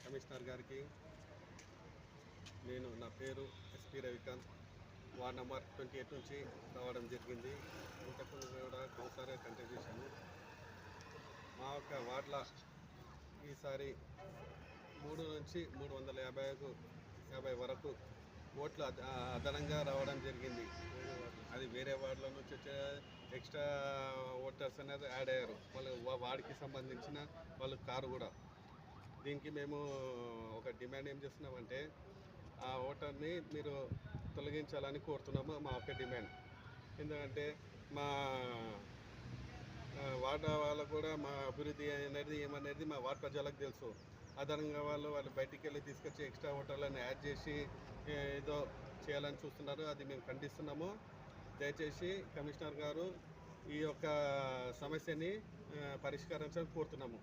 Commissioner గారికి నా పేరు ఎస్పీ రవికాంత్ వార్డ్ నెంబర్ 28 నుంచి రావడం జరిగింది. ఇంతకుముందు కూడా కౌన్సిలర్గా కంటెస్ట్ చేశాను. మా యొక్క వార్డులో ఈసారి 3 నుంచి 350 వరకు ఓట్లు అదనంగా రావడం జరిగింది. అది వేరే వార్డుల నుంచి వచ్చే ఎక్స్ట్రా ఓటర్స్ అనేది యాడ్ అయ్యారు. వాళ్ళు వార్డుకి సంబంధించిన వాళ్ళు కారు కూడా. దీనికి మేము ఒక డిమాండ్ ఏం చేస్తున్నామంటే ఆ ఓటర్ని మీరు తొలగించాలని కోరుతున్నాము. మా ఒక డిమాండ్. ఎందుకంటే మా వార్డు వాళ్ళకు కూడా మా అభివృద్ధి అనేది ఏమనేది మా వార్డు ప్రజలకు తెలుసు. అదనంగా వాళ్ళు బయటికి వెళ్ళి తీసుకొచ్చి ఎక్స్ట్రా ఓటర్లను యాడ్ చేసి ఏదో చేయాలని చూస్తున్నారు. అది మేము ఖండిస్తున్నాము. దయచేసి కమిషనర్ గారు ఈ యొక్క సమస్యని పరిష్కరించాలని కోరుతున్నాము.